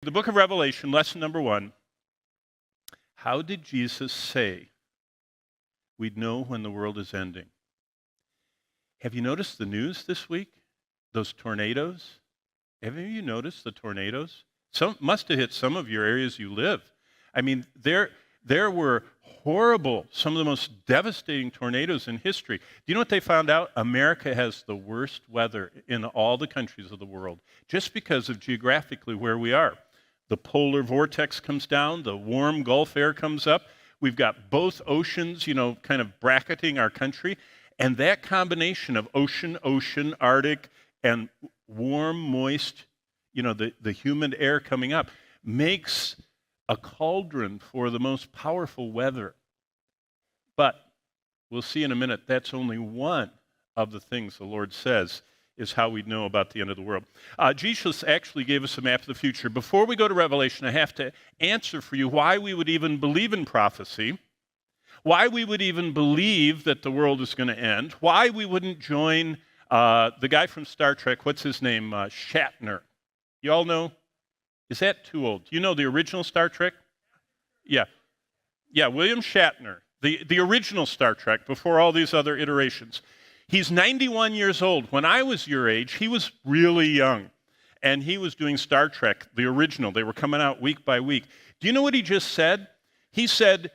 The book of Revelation, lesson number 1. How did Jesus say we'd know when the world is ending? Have you noticed the news this week? Those tornadoes? Have you noticed the tornadoes? Some must have hit some of your areas you live. I mean, there were horrible, some of the most devastating tornadoes in history. Do you know what they found out? America has the worst weather in all the countries of the world, just because of geographically where we are. The polar vortex comes down, the warm Gulf air comes up. We've got both oceans, kind of bracketing our country. And that combination of ocean, Arctic, and warm, moist, the humid air coming up makes a cauldron for the most powerful weather. But we'll see in a minute, that's only one of the things the Lord says is how we know about the end of the world. Jesus actually gave us a map of the future. Before we go to Revelation, I have to answer for you why we would even believe in prophecy, why we would even believe that the world is going to end, why we wouldn't join the guy from Star Trek, what's his name, Shatner. You all know? Is that too old? Do you know the original Star Trek? Yeah, William Shatner, the original Star Trek, before all these other iterations. He's 91 years old. When I was your age, he was really young, and he was doing Star Trek, the original. They were coming out week by week. Do you know what he just said? He said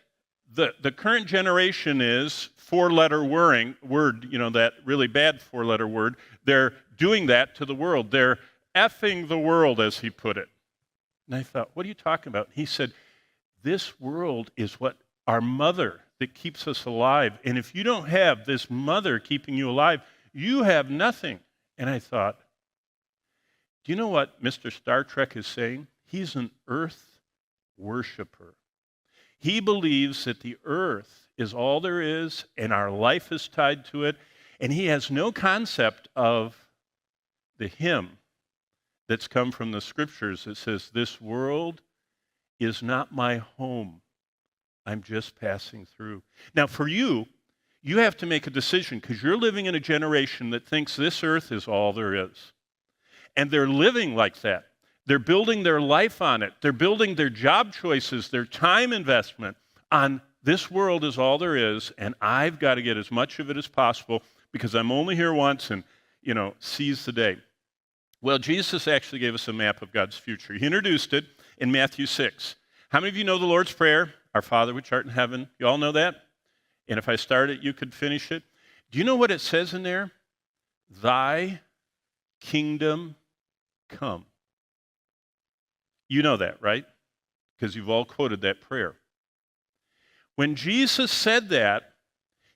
the current generation is four-letter word, that really bad four-letter word. They're doing that to the world. They're effing the world, as he put it. And I thought, what are you talking about? He said, this world is what our mother that keeps us alive. And if you don't have this mother keeping you alive, you have nothing. And I thought, do you know what Mr. Star Trek is saying? He's an earth worshiper. He believes that the earth is all there is and our life is tied to it. And he has no concept of the hymn that's come from the scriptures that says, this world is not my home. I'm just passing through. Now, for you have to make a decision because you're living in a generation that thinks this earth is all there is. And they're living like that. They're building their life on it. They're building their job choices, their time investment on this world is all there is, and I've got to get as much of it as possible because I'm only here once and, seize the day. Well, Jesus actually gave us a map of God's future. He introduced it in Matthew 6. How many of you know the Lord's Prayer? Our Father which art in heaven. You all know that? And if I start it, you could finish it. Do you know what it says in there? Thy kingdom come. You know that, right? Because you've all quoted that prayer. When Jesus said that,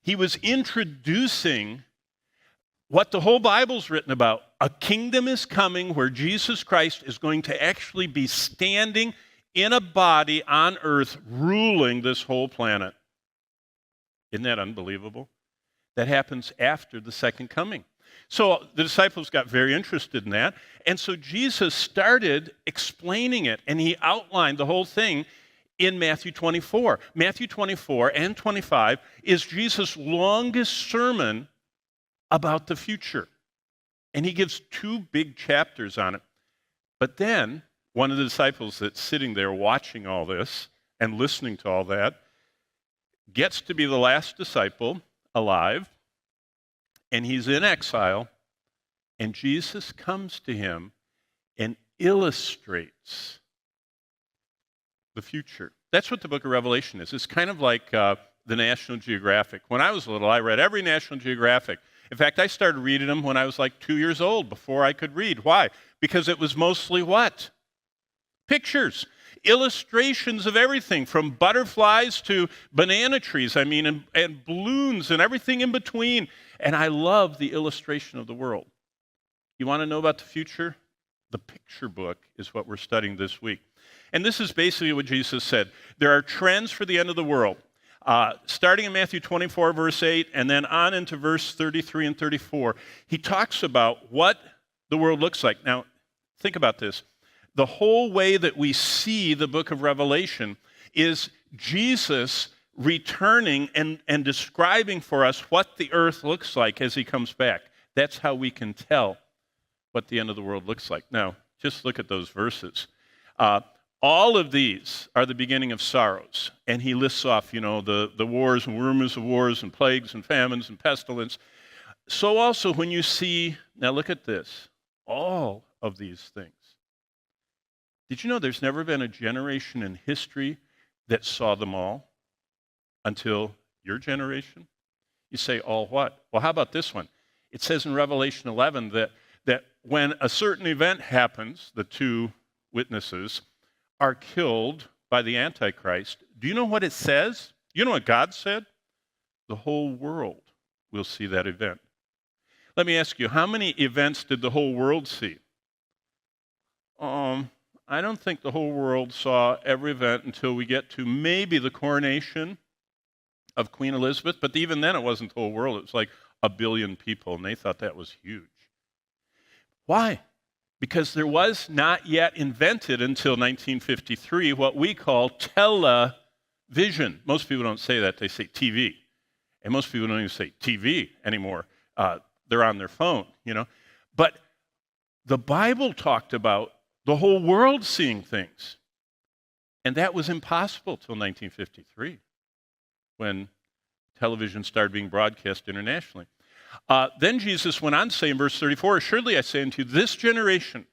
he was introducing what the whole Bible's written about. A kingdom is coming where Jesus Christ is going to actually be standing in a body on earth ruling this whole planet. Isn't that unbelievable? That happens after the second coming. So the disciples got very interested in that. And so Jesus started explaining it, and he outlined the whole thing in Matthew 24. Matthew 24 and 25 is Jesus' longest sermon about the future. And he gives 2 big chapters on it. But then one of the disciples that's sitting there watching all this and listening to all that gets to be the last disciple alive, and he's in exile, and Jesus comes to him and illustrates the future. That's what the book of Revelation is. It's kind of like the National Geographic. When I was little, I read every National Geographic. In fact, I started reading them when I was like 2 years old, before I could read. Why? Because it was mostly what? Pictures, illustrations of everything, from butterflies to banana trees, and balloons and everything in between. And I love the illustration of the world. You want to know about the future? The picture book is what we're studying this week. And this is basically what Jesus said. There are trends for the end of the world. Starting in Matthew 24, verse 8, and then on into verse 33 and 34, he talks about what the world looks like. Now, think about this. The whole way that we see the book of Revelation is Jesus returning and describing for us what the earth looks like as he comes back. That's how we can tell what the end of the world looks like. Now, just look at those verses. Uh, all of these are the beginning of sorrows. And he lists off, the wars and rumors of wars and plagues and famines and pestilence. So also when you see, now look at this, all of these things. Did you know there's never been a generation in history that saw them all until your generation? You say, all what? Well, how about this one? It says in Revelation 11 that when a certain event happens, the two witnesses are killed by the Antichrist. Do you know what it says? You know what God said? The whole world will see that event. Let me ask you, how many events did the whole world see? I don't think the whole world saw every event until we get to maybe the coronation of Queen Elizabeth, but even then it wasn't the whole world. It was like 1 billion people, and they thought that was huge. Why? Because there was not yet invented until 1953 what we call television. Most people don't say that, they say TV. And most people don't even say TV anymore. They're on their phone, But the Bible talked about the whole world seeing things. And that was impossible till 1953, when television started being broadcast internationally. Then Jesus went on to say in verse 34, "Surely I say unto you, this generation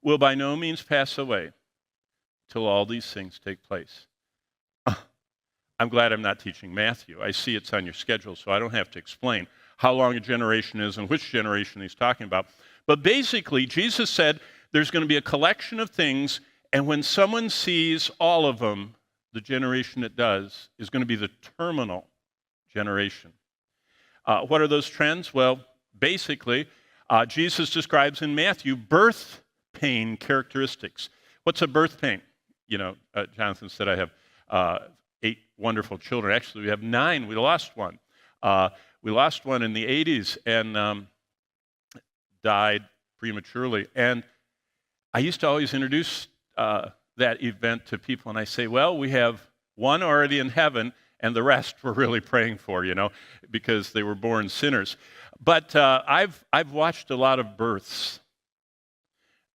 will by no means pass away till all these things take place." I'm glad I'm not teaching Matthew. I see it's on your schedule, so I don't have to explain how long a generation is and which generation he's talking about. But basically, Jesus said there's going to be a collection of things, and when someone sees all of them, the generation it does is going to be the terminal generation. What are those trends? Well, basically, Jesus describes in Matthew birth pain characteristics. What's a birth pain? Jonathan said I have 8 wonderful children. Actually, we have 9. We lost one. We lost one in the 80s and died prematurely. And I used to always introduce that event to people, and I say, well, we have one already in heaven, and the rest we're really praying for, because they were born sinners. But I've watched a lot of births.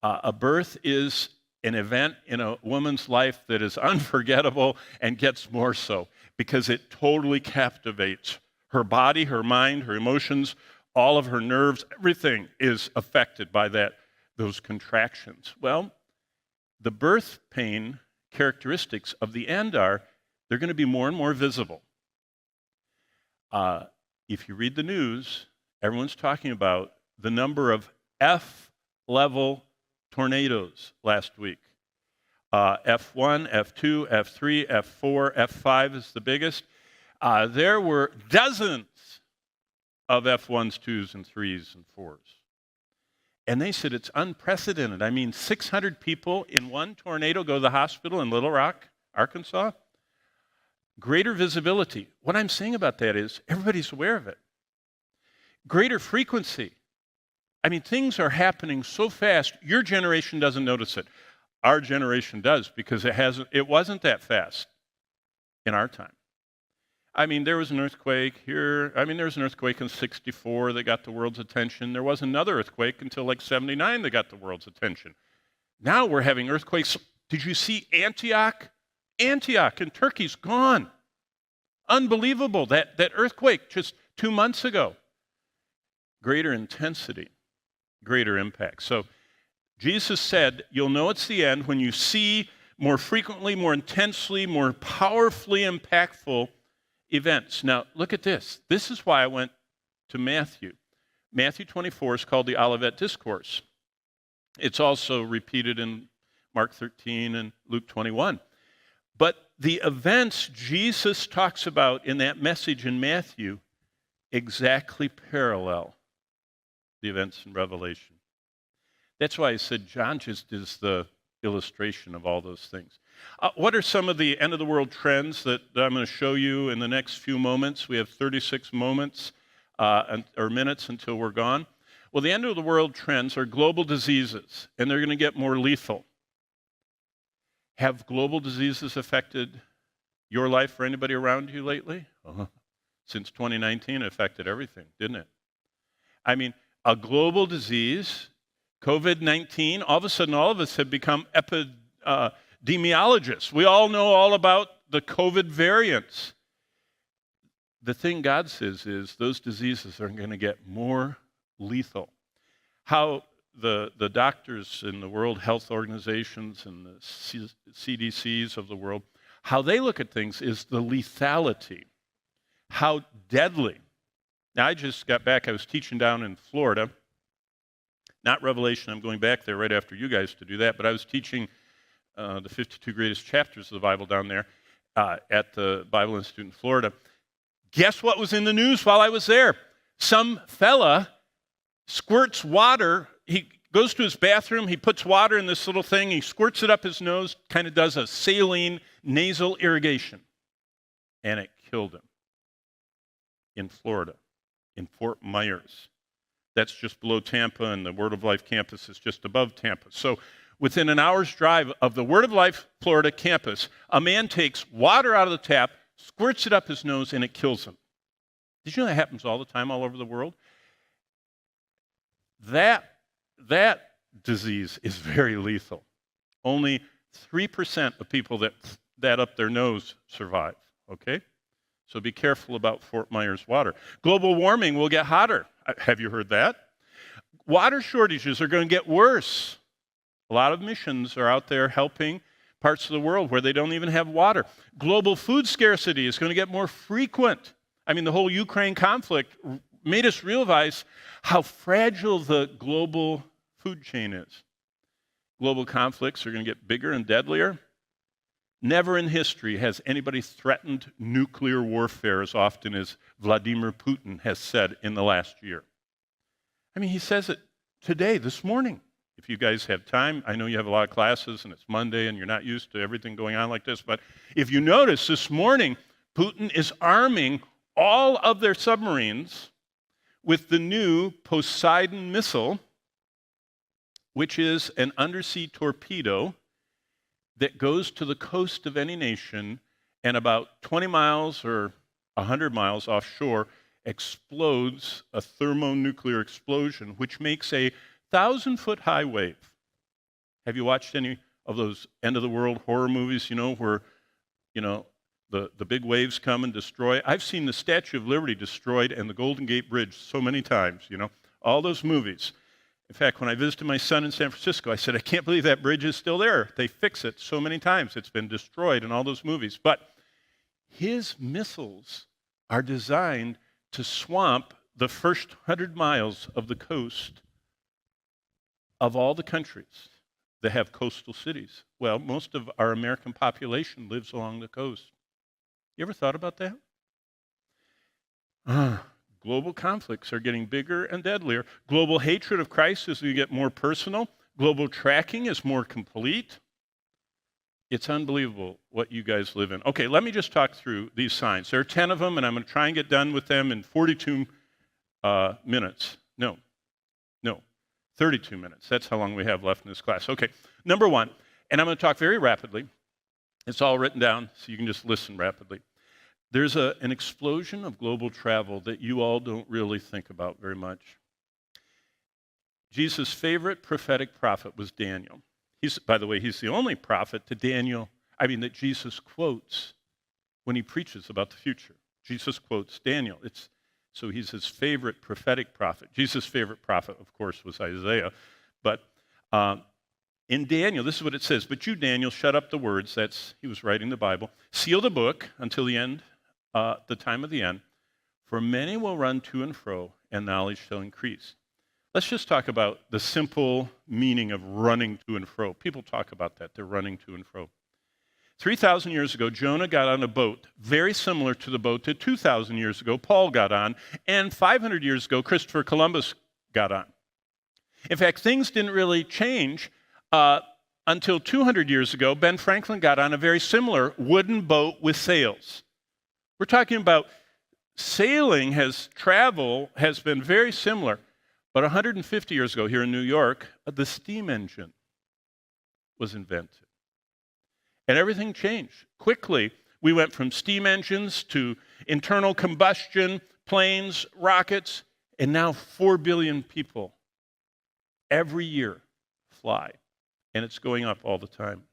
A birth is an event in a woman's life that is unforgettable and gets more so because it totally captivates her body, her mind, her emotions, all of her nerves. Everything is affected by those contractions. Well, the birth pain characteristics of the end are they're going to be more and more visible. If you read the news, everyone's talking about the number of F-level tornadoes last week. F1, F2, F3, F4, F5 is the biggest. There were dozens of F1s, 2s, and 3s, and 4s. And they said it's unprecedented. 600 people in one tornado go to the hospital in Little Rock, Arkansas. Greater visibility. What I'm saying about that is everybody's aware of it. Greater frequency. Things are happening so fast, your generation doesn't notice it. Our generation does because it wasn't that fast in our time. There was an earthquake here. There was an earthquake in 64 that got the world's attention. There was another earthquake until like 79 that got the world's attention. Now we're having earthquakes. Did you see Antioch? Antioch in Turkey's gone. Unbelievable, that earthquake just 2 months ago. Greater intensity, greater impact. So Jesus said, you'll know it's the end when you see more frequently, more intensely, more powerfully impactful events. Now, look at this. This is why I went to Matthew. Matthew 24 is called the Olivet Discourse. It's also repeated in Mark 13 and Luke 21. But the events Jesus talks about in that message in Matthew exactly parallel the events in Revelation. That's why I said John just is the illustration of all those things. What are some of the end of the world trends that I'm going to show you in the next few moments? We have 36 moments or minutes until we're gone. Well, the end of the world trends are global diseases, and they're going to get more lethal. Have global diseases affected your life or anybody around you lately? Since 2019, it affected everything, didn't it? A global disease, COVID-19, all of a sudden all of us have become epidemiologists. We all know all about the COVID variants. The thing God says is those diseases are going to get more lethal. How the doctors in the World Health Organizations and the CDCs of the world, how they look at things is the lethality, how deadly. Now, I just got back. I was teaching down in Florida. Not Revelation. I'm going back there right after you guys to do that. But I was teaching the 52 greatest chapters of the Bible down there at the Bible Institute in Florida. Guess what was in the news while I was there? Some fella squirts water. He goes to his bathroom. He puts water in this little thing. He squirts it up his nose, kind of does a saline nasal irrigation. And it killed him in Florida, in Fort Myers. That's just below Tampa, and the Word of Life campus is just above Tampa. So within an hour's drive of the Word of Life Florida campus, a man takes water out of the tap, squirts it up his nose, and it kills him. Did you know that happens all the time all over the world? That disease is very lethal. Only 3% of people that up their nose survive, okay? So be careful about Fort Myers water. Global warming will get hotter. Have you heard that? Water shortages are going to get worse. A lot of missions are out there helping parts of the world where they don't even have water. Global food scarcity is going to get more frequent. I mean, the whole Ukraine conflict made us realize how fragile the global food chain is. Global conflicts are going to get bigger and deadlier. Never in history has anybody threatened nuclear warfare as often as Vladimir Putin has said in the last year. I mean, he says it today, this morning. If you guys have time, I know you have a lot of classes and it's Monday and you're not used to everything going on like this, but if you notice this morning, Putin is arming all of their submarines with the new Poseidon missile, which is an undersea torpedo that goes to the coast of any nation and about 20 miles or 100 miles offshore explodes a thermonuclear explosion, which makes a 1,000-foot high wave. Have you watched any of those end-of-the-world horror movies, where, the big waves come and destroy? I've seen the Statue of Liberty destroyed and the Golden Gate Bridge so many times, all those movies. In fact, when I visited my son in San Francisco, I said, I can't believe that bridge is still there. They fix it so many times. It's been destroyed in all those movies. But his missiles are designed to swamp the first 100 miles of the coast of all the countries that have coastal cities. Well, most of our American population lives along the coast. You ever thought about that? Global conflicts are getting bigger and deadlier. Global hatred of Christ is going to get more personal. Global tracking is more complete. It's unbelievable what you guys live in. Okay, let me just talk through these signs. There are 10 of them, and I'm going to try and get done with them in 42 minutes. No, 32 minutes. That's how long we have left in this class. Okay, number one, and I'm going to talk very rapidly. It's all written down, so you can just listen rapidly. There's an explosion of global travel that you all don't really think about very much. Jesus' favorite prophetic prophet was Daniel. By the way, he's the only prophet that Jesus quotes when he preaches about the future. Jesus quotes Daniel. So he's his favorite prophetic prophet. Jesus' favorite prophet, of course, was Isaiah. But in Daniel, this is what it says. But you, Daniel, shut up the words. He was writing the Bible. Seal the book until the end, the time of the end. For many will run to and fro, and knowledge shall increase. Let's just talk about the simple meaning of running to and fro. People talk about that. They're running to and fro. 3,000 years ago, Jonah got on a boat very similar to the boat that 2,000 years ago Paul got on, and 500 years ago Christopher Columbus got on. In fact, things didn't really change until 200 years ago. Ben Franklin got on a very similar wooden boat with sails. We're talking about travel has been very similar. But 150 years ago here in New York, the steam engine was invented. And everything changed. Quickly, we went from steam engines to internal combustion, planes, rockets, and now 4 billion people every year fly. And it's going up all the time.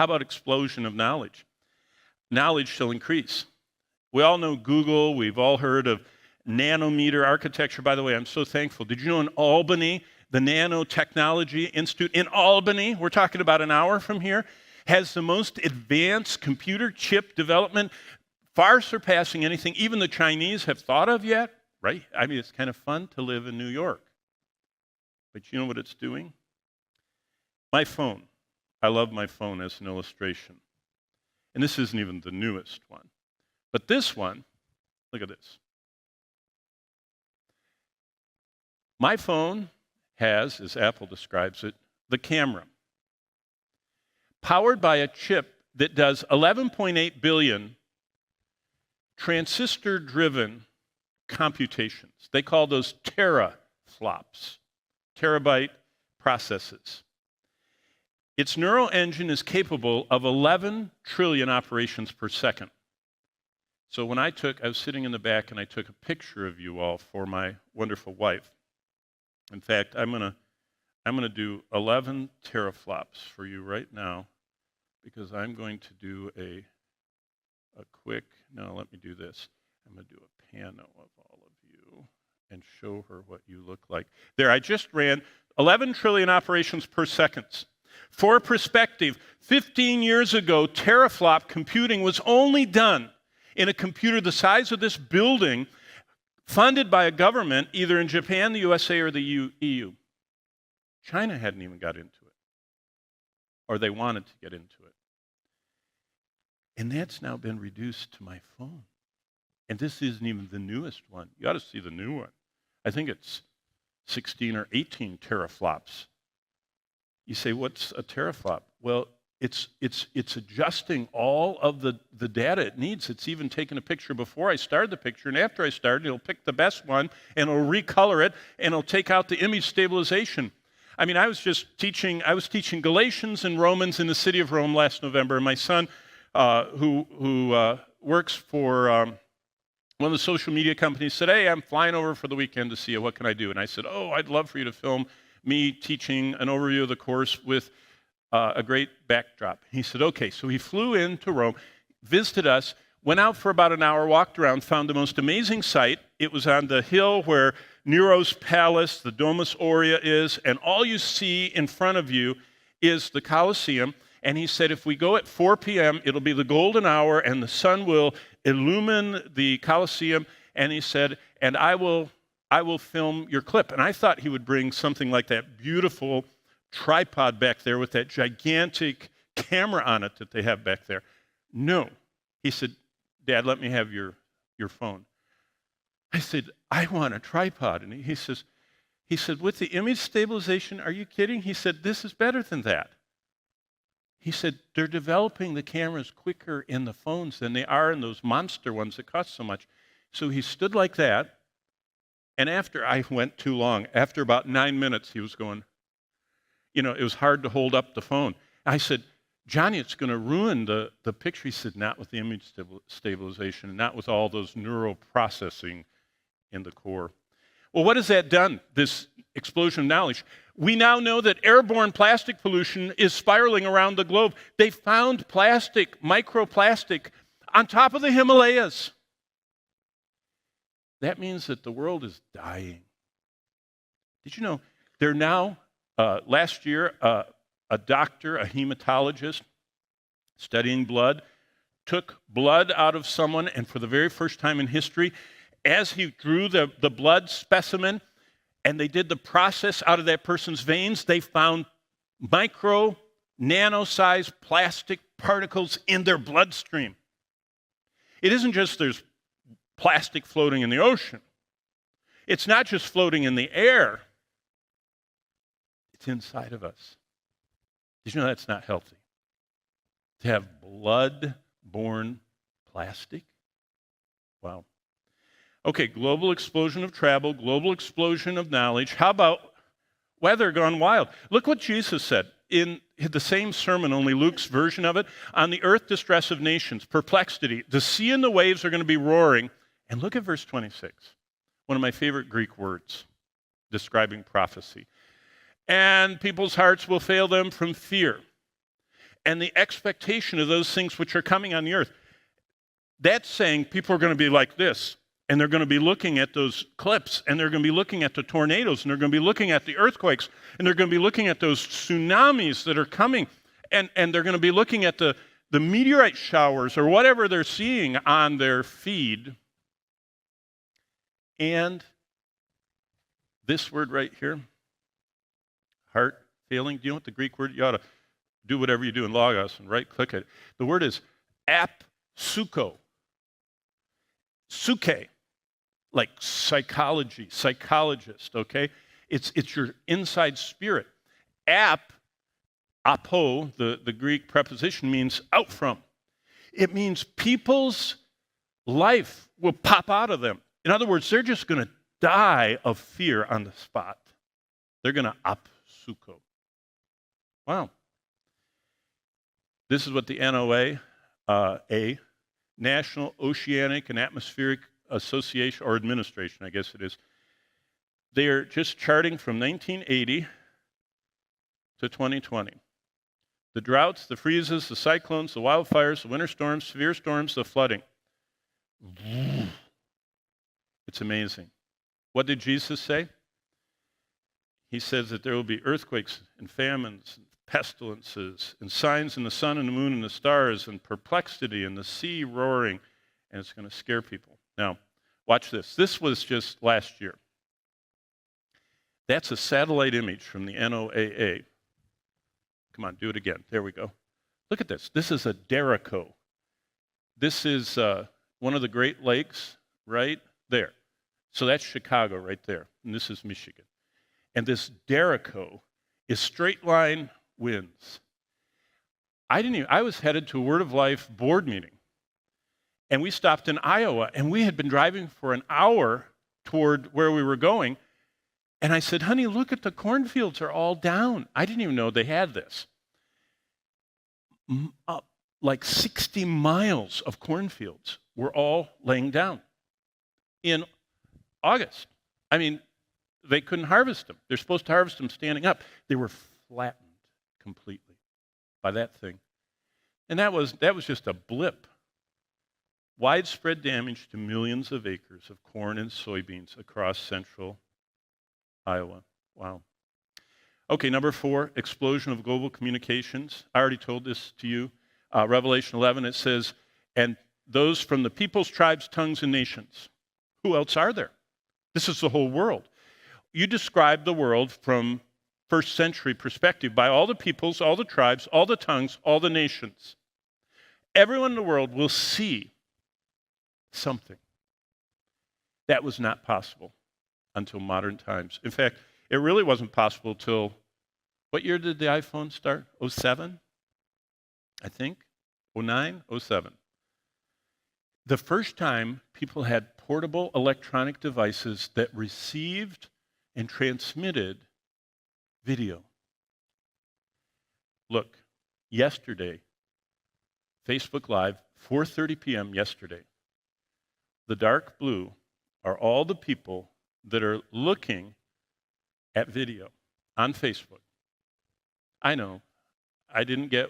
How about explosion of knowledge? Knowledge shall increase. We all know Google. We've all heard of nanometer architecture. By the way, I'm so thankful. Did you know in Albany, the Nanotechnology Institute in Albany, we're talking about an hour from here, has the most advanced computer chip development, far surpassing anything even the Chinese have thought of yet, right? I mean, it's kind of fun to live in New York. But you know what it's doing? My phone. I love my phone as an illustration. And this isn't even the newest one. But this one, look at this. My phone has, as Apple describes it, the camera. Powered by a chip that does 11.8 billion transistor-driven computations. They call those teraflops, terabyte processes. Its neural engine is capable of 11 trillion operations per second. So when I was sitting in the back and I took a picture of you all for my wonderful wife. In fact, I'm gonna do 11 teraflops for you right now because I'm going to do a quick, no, let me do this. I'm gonna do a pano of all of you and show her what you look like. There, I just ran 11 trillion operations per second. For perspective, 15 years ago, teraflop computing was only done in a computer the size of this building, funded by a government either in Japan, the USA, or the EU. China hadn't even got into it, or they wanted to get into it. And that's now been reduced to my phone. And this isn't even the newest one. You ought to see the new one. I think it's 16 or 18 teraflops. You say, what's a teraflop? Well, it's adjusting all of the data it needs. It's even taken a picture before I started the picture, and after I started, it'll pick the best one, and it'll recolor it, and it'll take out the image stabilization. I mean, I was teaching Galatians and Romans in the city of Rome last November, and my son, who works for one of the social media companies, said, hey, I'm flying over for the weekend to see you. What can I do? And I said, oh, I'd love for you to film me teaching an overview of the course with a great backdrop. He said, okay. So he flew into Rome, visited us, went out for about an hour, walked around, found the most amazing site. It was on the hill where Nero's palace, the Domus Aurea, is, and all you see in front of you is the Colosseum. And he said, if we go at 4 p.m., it'll be the golden hour, and the sun will illumine the Colosseum. And he said, and I will film your clip. And I thought he would bring something like that beautiful tripod back there with that gigantic camera on it that they have back there. No. He said, Dad, let me have your phone. I said, I want a tripod. And he said, with the image stabilization, are you kidding? He said, this is better than that. He said, they're developing the cameras quicker in the phones than they are in those monster ones that cost so much. So he stood like that. And after I went too long, after about 9 minutes, he was going, it was hard to hold up the phone. I said, Johnny, it's going to ruin the picture. He said, not with the image stabilization, and not with all those neural processing in the core. Well, what has that done, this explosion of knowledge? We now know that airborne plastic pollution is spiraling around the globe. They found plastic, microplastic, on top of the Himalayas. That means that the world is dying. Did you know they're now, last year, a doctor, a hematologist, studying blood, took blood out of someone, and for the very first time in history, as he drew the blood specimen, and they did the process out of that person's veins, they found micro, nano-sized plastic particles in their bloodstream. It isn't just there's plastic floating in the ocean. It's not just floating in the air. It's inside of us. Did you know that's not healthy? To have blood-borne plastic? Wow. Okay, global explosion of travel, global explosion of knowledge. How about weather gone wild? Look what Jesus said in the same sermon, only Luke's version of it. On the earth, distress of nations, perplexity. The sea and the waves are going to be roaring. And look at verse 26, one of my favorite Greek words describing prophecy. And people's hearts will fail them from fear. and the expectation of those things which are coming on the earth. That's saying people are going to be like this, and they're going to be looking at those clips, and they're going to be looking at the tornadoes, and they're going to be looking at the earthquakes, and they're going to be looking at those tsunamis that are coming, and they're going to be looking at the meteorite showers or whatever they're seeing on their feed. And this word right here, heart failing. Do you know what the Greek word? You ought to do whatever you do in Logos and right-click it. The word is apsuko. Suke, like psychology, psychologist, okay? It's your inside spirit. Apo, the Greek preposition, means out from. It means people's life will pop out of them. In other words, they're just going to die of fear on the spot. They're going to apsuko. Wow. This is what the NOAA, National Oceanic and Atmospheric Association, or Administration, I guess it is. They are just charting from 1980 to 2020. The droughts, the freezes, the cyclones, the wildfires, the winter storms, severe storms, the flooding. It's amazing. What did Jesus say? He says that there will be earthquakes and famines, and pestilences, and signs in the sun and the moon and the stars, and perplexity and the sea roaring, and it's going to scare people. Now, watch this. This was just last year. That's a satellite image from the NOAA. Come on, do it again. There we go. Look at this. This is a derrico. This is one of the Great Lakes right there. So that's Chicago right there, and this is Michigan. And this derrico is straight line winds. I was headed to a Word of Life board meeting, and we stopped in Iowa, and we had been driving for an hour toward where we were going, and I said, honey, look at the cornfields are all down. I didn't even know they had this. Like 60 miles of cornfields were all laying down in August. I mean, they couldn't harvest them. They're supposed to harvest them standing up. They were flattened completely by that thing. And that was just a blip. Widespread damage to millions of acres of corn and soybeans across central Iowa. Wow. Okay, number 4, explosion of global communications. I already told this to you. Revelation 11, it says, and those from the peoples, tribes, tongues, and nations. Who else are there? This is the whole world. You describe the world from first century perspective by all the peoples, all the tribes, all the tongues, all the nations. Everyone in the world will see something. That was not possible until modern times. In fact, it really wasn't possible till, what year did the iPhone start? 07? I think. 09? 07. The first time people had portable electronic devices that received and transmitted video. Look, yesterday, Facebook Live, 4:30 p.m. yesterday. The dark blue are all the people that are looking at video on Facebook. I know, I didn't get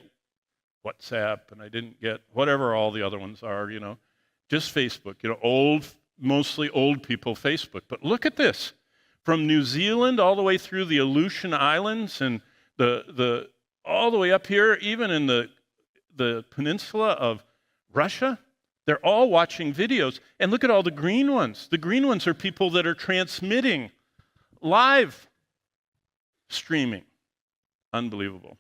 WhatsApp, and I didn't get whatever all the other ones are, just Facebook, mostly old people Facebook. But look at this. From New Zealand all the way through the Aleutian Islands and the all the way up here, even in the peninsula of Russia, they're all watching videos. And look at all the green ones. The green ones are people that are transmitting, live streaming. Unbelievable.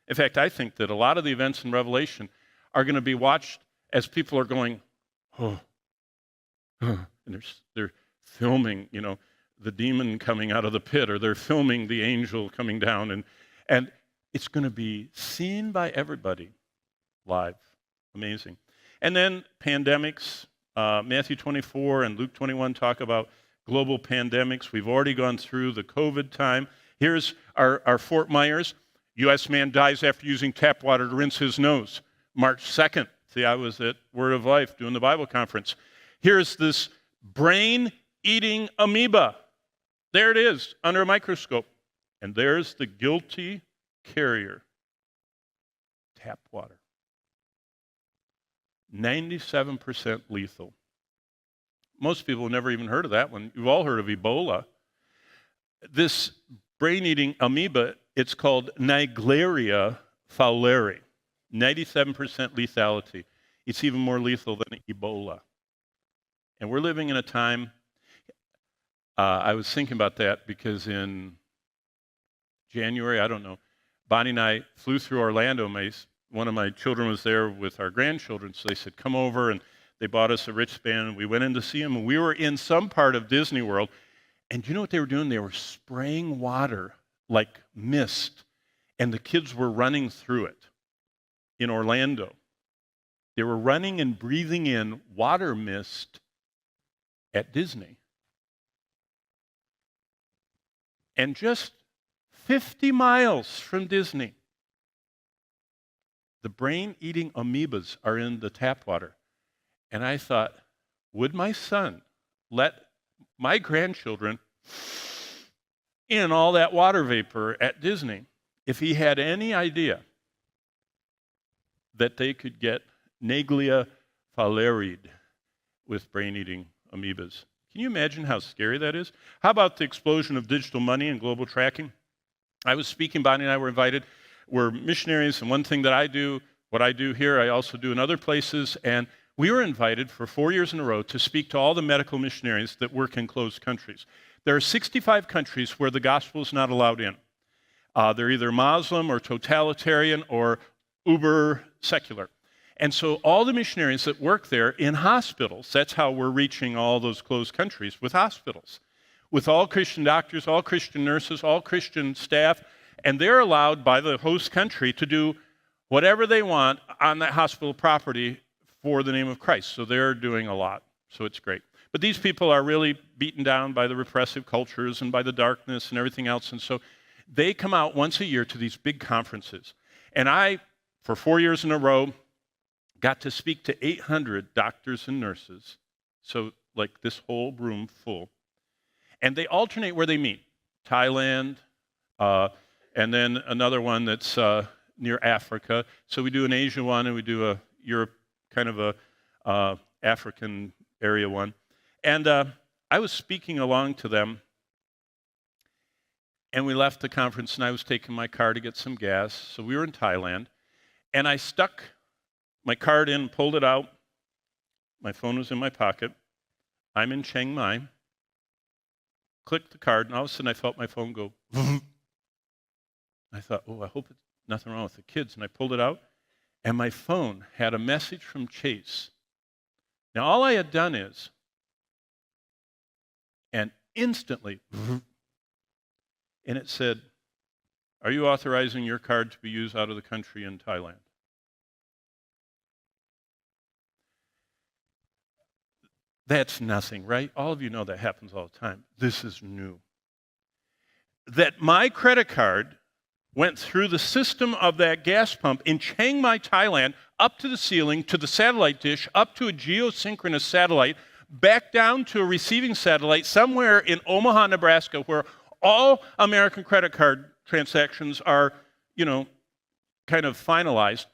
In fact, I think that a lot of the events in Revelation are going to be watched as people are going, and they're filming, the demon coming out of the pit, or they're filming the angel coming down, and it's going to be seen by everybody live. Amazing. And then pandemics. Matthew 24 and Luke 21 talk about global pandemics. We've already gone through the COVID time. Here's our Fort Myers. U.S. man dies after using tap water to rinse his nose. March 2nd. See, I was at Word of Life doing the Bible conference. Here's this brain-eating amoeba. There it is, under a microscope. And there's the guilty carrier. tap water. 97% lethal. Most people have never even heard of that one. You've all heard of Ebola. This brain-eating amoeba, it's called Naegleria fowleri. 97% lethality. It's even more lethal than Ebola. And we're living in a time, I was thinking about that because in January, I don't know, Bonnie and I flew through Orlando. One of my children was there with our grandchildren, so they said, come over, and they bought us a wristband, and we went in to see them, and we were in some part of Disney World, and do you know what they were doing? They were spraying water like mist, and the kids were running through it in Orlando. They were running and breathing in water mist at Disney. And just 50 miles from Disney, the brain-eating amoebas are in the tap water. And I thought, would my son let my grandchildren in all that water vapor at Disney if he had any idea that they could get Naegleria fowleri with brain-eating amoebas? Can you imagine how scary that is? How about the explosion of digital money and global tracking? I was speaking, Bonnie and I were invited. We're missionaries, and one thing that I do, what I do here, I also do in other places, and we were invited for 4 years in a row to speak to all the medical missionaries that work in closed countries. There are 65 countries where the gospel is not allowed in. They're either Muslim or totalitarian or uber secular. And so all the missionaries that work there in hospitals, that's how we're reaching all those closed countries, with hospitals, with all Christian doctors, all Christian nurses, all Christian staff, and they're allowed by the host country to do whatever they want on that hospital property for the name of Christ. So they're doing a lot, so it's great. But these people are really beaten down by the repressive cultures and by the darkness and everything else, and so they come out once a year to these big conferences. And I, for 4 years in a row, got to speak to 800 doctors and nurses, so like this whole room full. And they alternate where they meet. Thailand, and then another one that's near Africa. So we do an Asia one, and we do a Europe, kind of a African area one. And I was speaking along to them, and we left the conference, and I was taking my car to get some gas. So we were in Thailand, and I stuck my card in, pulled it out. My phone was in my pocket. I'm in Chiang Mai. Clicked the card, and all of a sudden I felt my phone go. I thought, oh, I hope it's nothing wrong with the kids. And I pulled it out, and my phone had a message from Chase. Now, all I had done is, and instantly, and it said, are you authorizing your card to be used out of the country in Thailand? That's nothing, right? All of you know that happens all the time. This is new. That my credit card went through the system of that gas pump in Chiang Mai, Thailand, up to the ceiling, to the satellite dish, up to a geosynchronous satellite, back down to a receiving satellite somewhere in Omaha, Nebraska, where all American credit card transactions are, kind of finalized.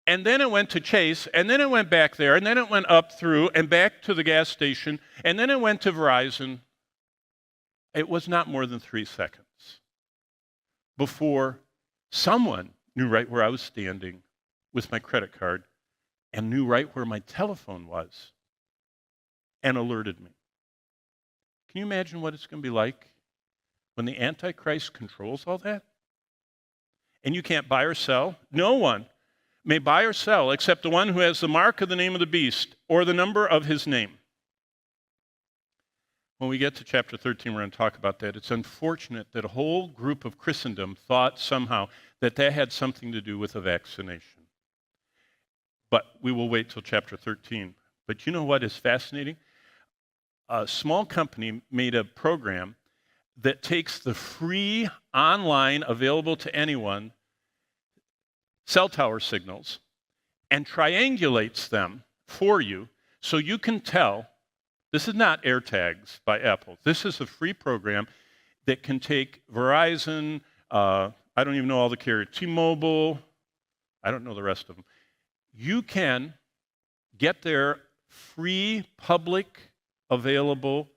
And then it went to Chase, and then it went back there, and then it went up through and back to the gas station, and then it went to Verizon. It was not more than 3 seconds before someone knew right where I was standing with my credit card and knew right where my telephone was and alerted me. Can you imagine what it's going to be like when the Antichrist controls all that? And you can't buy or sell? No one may buy or sell except the one who has the mark of the name of the beast or the number of his name. When we get to chapter 13, we're going to talk about that. It's unfortunate that a whole group of Christendom thought somehow that had something to do with a vaccination. But we will wait till chapter 13. But you know what is fascinating? A small company made a program that takes the free online available to anyone cell tower signals and triangulates them for you so you can tell. This is not AirTags by Apple. This is a free program that can take Verizon, I don't even know all the carriers, T-Mobile, I don't know the rest of them. You can get their free, public, available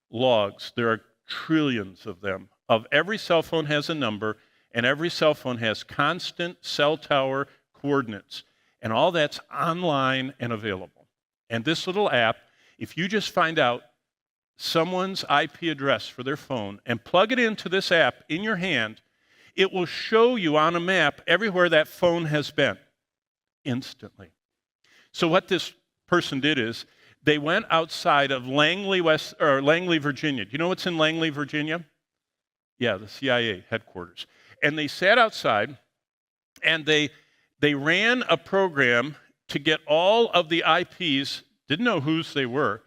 logs. There are trillions of them. Of every cell phone has a number, and every cell phone has constant cell tower coordinates. And all that's online and available. And this little app, if you just find out someone's IP address for their phone and plug it into this app in your hand, it will show you on a map everywhere that phone has been instantly. So what this person did is they went outside of Langley, Virginia. Do you know what's in Langley, Virginia? Yeah, the CIA headquarters. And they sat outside and they ran a program to get all of the IPs, didn't know whose they were,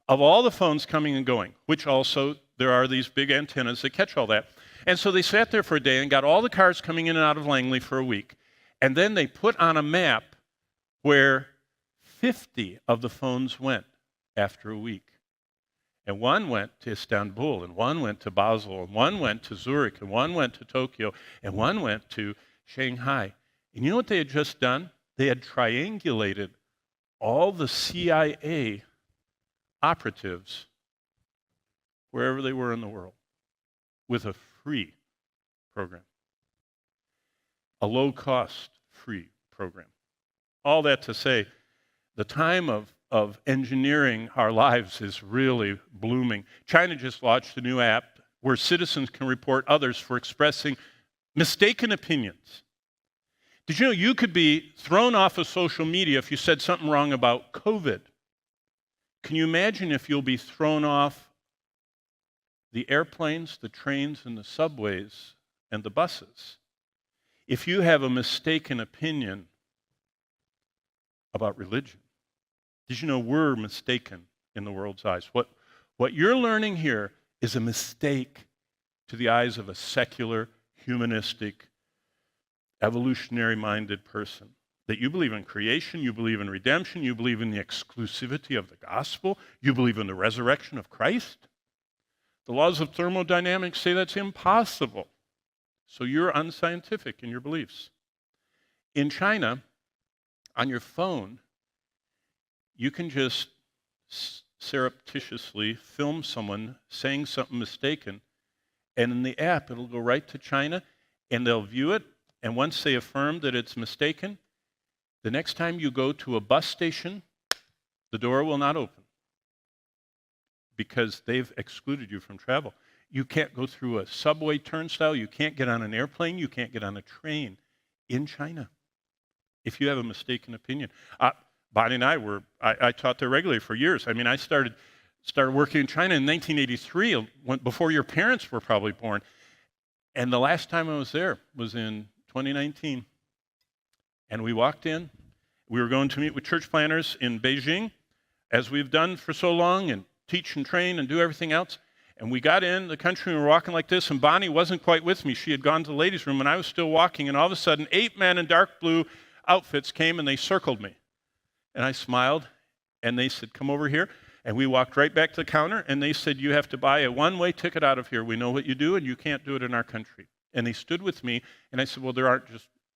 of all the phones coming and going, which also there are these big antennas that catch all that. And so they sat there for a day and got all the cars coming in and out of Langley for a week. And then they put on a map where 50 of the phones went after a week. And one went to Istanbul, and one went to Basel, and one went to Zurich, and one went to Tokyo, and one went to Shanghai. And you know what they had just done? They had triangulated all the CIA operatives wherever they were in the world with a free program, a low-cost free program. All that to say, the time of engineering our lives is really blooming. China just launched a new app where citizens can report others for expressing mistaken opinions. Did you know you could be thrown off of social media if you said something wrong about COVID? Can you imagine if you'll be thrown off the airplanes, the trains, and the subways, and the buses if you have a mistaken opinion about religion? Did you know we're mistaken in the world's eyes? What you're learning here is a mistake to the eyes of a secular, humanistic, evolutionary-minded person. That you believe in creation, you believe in redemption, you believe in the exclusivity of the gospel, you believe in the resurrection of Christ. The laws of thermodynamics say that's impossible. So you're unscientific in your beliefs. In China, on your phone, you can just surreptitiously film someone saying something mistaken, and in the app, it'll go right to China, and they'll view it, and once they affirm that it's mistaken, the next time you go to a bus station, the door will not open because they've excluded you from travel. You can't go through a subway turnstile, you can't get on an airplane, you can't get on a train in China if you have a mistaken opinion. Bonnie and I taught there regularly for years. I mean, I started working in China in 1983, before your parents were probably born. And the last time I was there was in 2019. And we walked in. We were going to meet with church planners in Beijing, as we've done for so long, and teach and train and do everything else. And we got in the country and we were walking like this, and Bonnie wasn't quite with me. She had gone to the ladies' room, and I was still walking, and all of a sudden, 8 men in dark blue outfits came and they circled me. And I smiled, and they said, "Come over here." And we walked right back to the counter, and they said, "You have to buy a one-way ticket out of here. We know what you do, and you can't do it in our country." And they stood with me, and I said, "Well,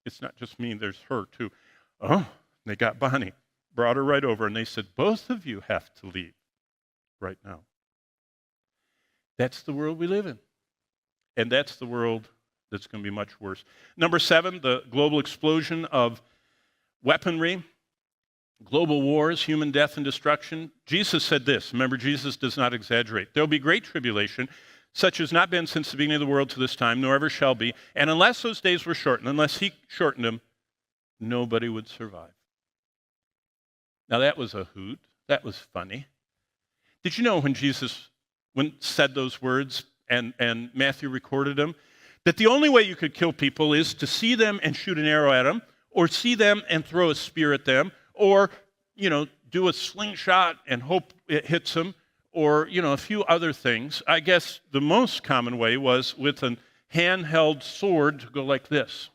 it's not just me, there's her too." Oh, they got Bonnie, brought her right over, and they said, "Both of you have to leave right now." That's the world we live in. And that's the world that's going to be much worse. Number 7, the global explosion of weaponry, global wars, human death and destruction. Jesus said this. Remember, Jesus does not exaggerate. "There will be great tribulation, such as not been since the beginning of the world to this time, nor ever shall be. And unless those days were shortened, unless he shortened them, nobody would survive." Now that was a hoot. That was funny. Did you know when Jesus said those words and Matthew recorded them, that the only way you could kill people is to see them and shoot an arrow at them, or see them and throw a spear at them, or, do a slingshot and hope it hits them, or, a few other things. I guess the most common way was with a handheld sword to go like this.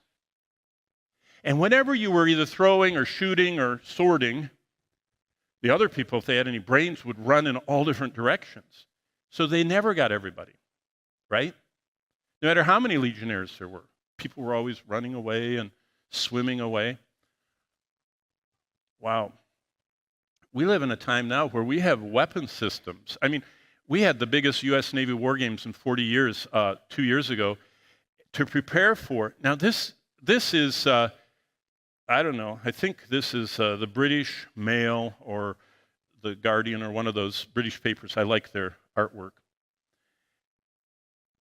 And whenever you were either throwing or shooting or swording, the other people, if they had any brains, would run in all different directions. So they never got everybody, right? No matter how many legionnaires there were, people were always running away and swimming away. Wow. We live in a time now where we have weapon systems. I mean, we had the biggest U.S. Navy war games in 40 years 2 years ago to prepare for. Now, this is, I don't know, I think this is the British Mail or the Guardian or one of those British papers. I like their artwork.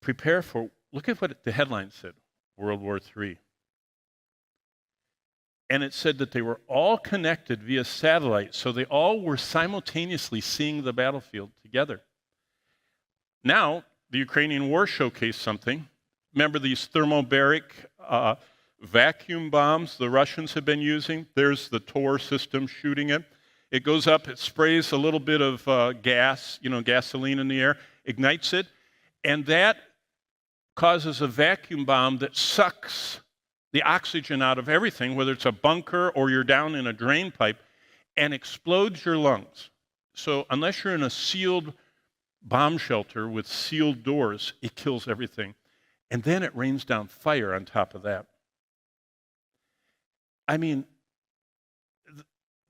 Prepare for, look at what the headline said, World War III. And it said that they were all connected via satellite, so they all were simultaneously seeing the battlefield together. Now, the Ukrainian war showcased something. Remember these thermobaric vacuum bombs the Russians have been using? There's the Tor system shooting it. It goes up, it sprays a little bit of gas, gasoline in the air, ignites it, and that causes a vacuum bomb that sucks the oxygen out of everything, whether it's a bunker or you're down in a drain pipe, and explodes your lungs. So unless you're in a sealed bomb shelter with sealed doors, it kills everything. And then it rains down fire on top of that. I mean,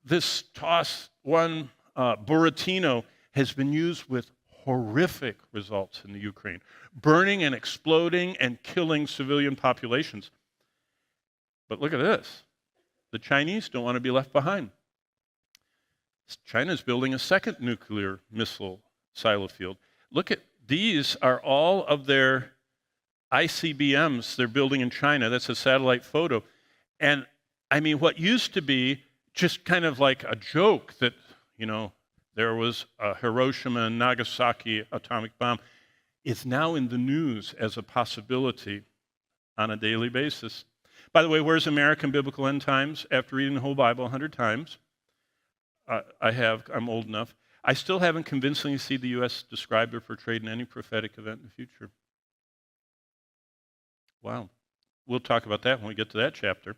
this TOS 1 Buratino has been used with horrific results in the Ukraine, burning and exploding and killing civilian populations. But look at this. The Chinese don't want to be left behind. China's building a second nuclear missile silo field. Look at, these are all of their ICBMs they're building in China. That's a satellite photo. And I mean, what used to be just kind of like a joke that, there was a Hiroshima and Nagasaki atomic bomb, is now in the news as a possibility on a daily basis. By the way, where's American Biblical End Times? After reading the whole Bible 100 times, I'm old enough. I still haven't convincingly seen the U.S. described or portrayed in any prophetic event in the future. Wow. We'll talk about that when we get to that chapter.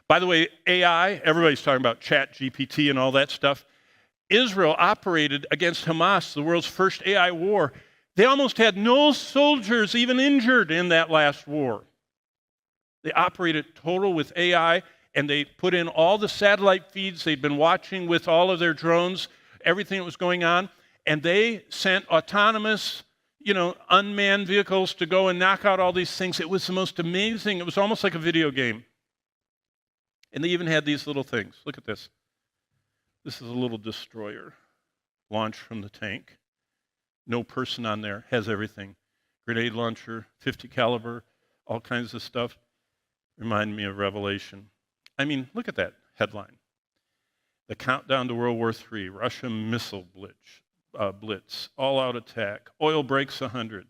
By the way, AI, everybody's talking about Chat GPT and all that stuff. Israel operated against Hamas, the world's first AI war. They almost had no soldiers even injured in that last war. They operated total with AI, and they put in all the satellite feeds they'd been watching with all of their drones, everything that was going on, and they sent autonomous, unmanned vehicles to go and knock out all these things. It was the most amazing. It was almost like a video game. And they even had these little things. Look at this. This is a little destroyer launched from the tank. No person on there, has everything. Grenade launcher, 50 caliber, all kinds of stuff. Remind me of Revelation. I mean, look at that headline. The countdown to World War III, Russian missile blitz, all-out attack, oil breaks 100.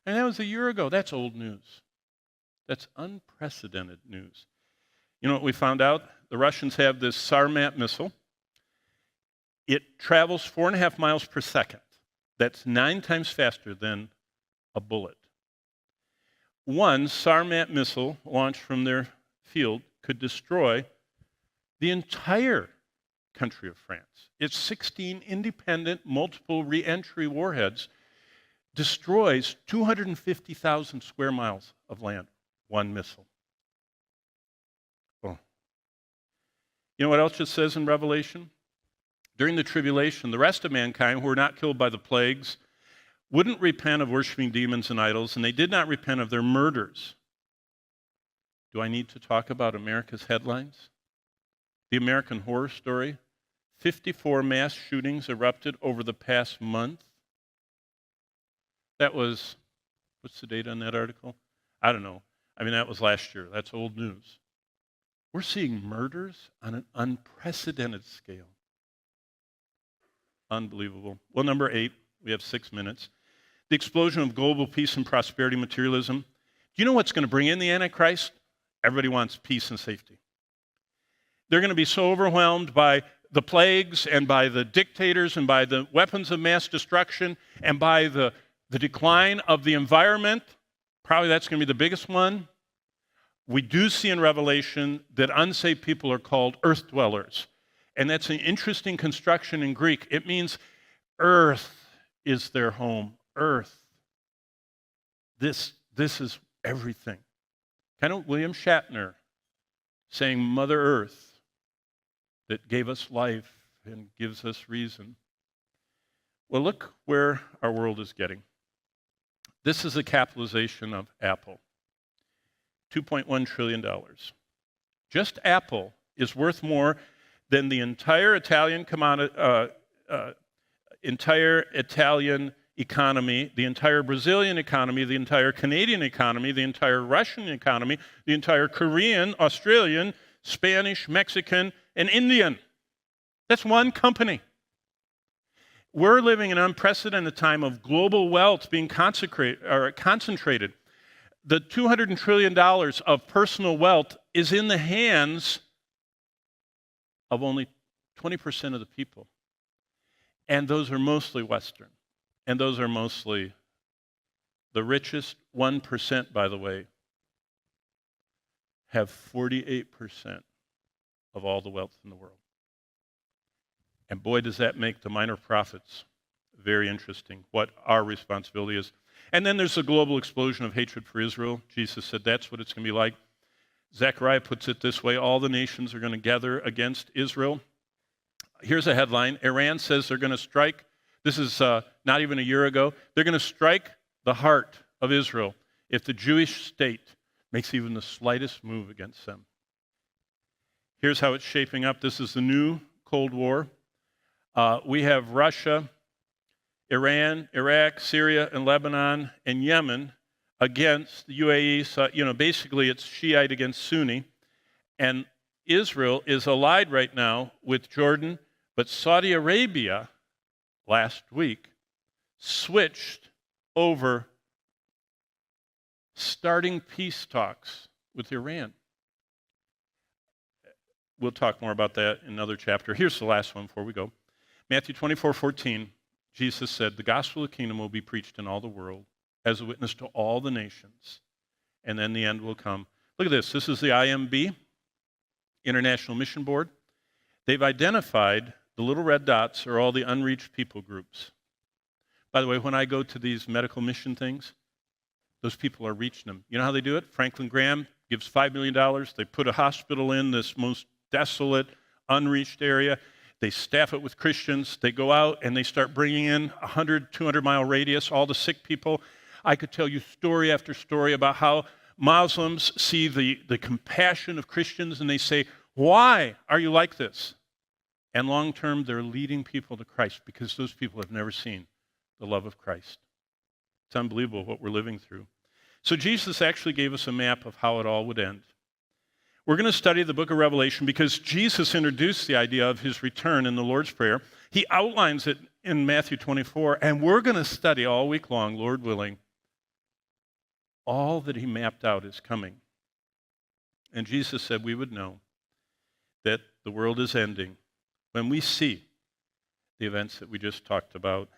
And that was a year ago. That's old news. That's unprecedented news. You know what we found out? The Russians have this Sarmat missile. It travels 4.5 miles per second. That's 9 times faster than a bullet. One Sarmat missile launched from their field could destroy the entire country of France. Its 16 independent, multiple re-entry warheads destroys 250,000 square miles of land. One missile. Oh. You know what else it says in Revelation? During the tribulation, the rest of mankind who were not killed by the plagues wouldn't repent of worshiping demons and idols, and they did not repent of their murders. Do I need to talk about America's headlines? The American Horror Story. 54 mass shootings erupted over the past month. That was, what's the date on that article? I don't know. I mean, that was last year. That's old news. We're seeing murders on an unprecedented scale. Unbelievable. Well, number 8, we have 6 minutes. The explosion of global peace and prosperity materialism. Do you know what's going to bring in the Antichrist? Everybody wants peace and safety. They're going to be so overwhelmed by the plagues and by the dictators and by the weapons of mass destruction and by the decline of the environment. Probably that's going to be the biggest one. We do see in Revelation that unsaved people are called earth dwellers. And that's an interesting construction in Greek. It means earth is their home. Earth. This is everything. Kind of William Shatner saying Mother Earth. that gave us life and gives us reason. Well, look where our world is getting. This is the capitalization of Apple, $2.1 trillion. Just Apple is worth more than the entire Italian economy, the entire Brazilian economy, the entire Canadian economy, the entire Russian economy, the entire Korean, Australian, Spanish, Mexican, and Indian. That's one company. We're living in an unprecedented time of global wealth being concentrated. The $200 trillion of personal wealth is in the hands of only 20% of the people. And those are mostly Western. And those are mostly the richest 1%, by the way, have 48% of all the wealth in the world. And boy, does that make the minor prophets very interesting, what our responsibility is. And then there's a global explosion of hatred for Israel. Jesus said that's what it's going to be like. Zechariah puts it this way, all the nations are going to gather against Israel. Here's a headline, Iran says they're going to strike, this is not even a year ago, they're going to strike the heart of Israel if the Jewish state makes even the slightest move against them. Here's how it's shaping up. This is the new Cold War. We have Russia, Iran, Iraq, Syria, and Lebanon, and Yemen against the UAE. So, basically it's Shiite against Sunni. And Israel is allied right now with Jordan, but Saudi Arabia last week switched over starting peace talks with Iran. We'll talk more about that in another chapter. Here's the last one before we go. Matthew 24:14, Jesus said, the gospel of the kingdom will be preached in all the world as a witness to all the nations, and then the end will come. Look at this. This is the IMB, International Mission Board. They've identified the little red dots are all the unreached people groups. By the way, when I go to these medical mission things, those people are reaching them. You know how they do it? Franklin Graham gives $5 million. They put a hospital in this most desolate, unreached area. They staff it with Christians. They go out and they start bringing in 100, 200-mile radius, all the sick people. I could tell you story after story about how Muslims see the compassion of Christians and they say, why are you like this? And long term, they're leading people to Christ because those people have never seen the love of Christ. It's unbelievable what we're living through. So Jesus actually gave us a map of how it all would end. We're going to study the book of Revelation because Jesus introduced the idea of his return in the Lord's Prayer. He outlines it in Matthew 24, and we're going to study all week long, Lord willing, all that he mapped out is coming. And Jesus said we would know that the world is ending when we see the events that we just talked about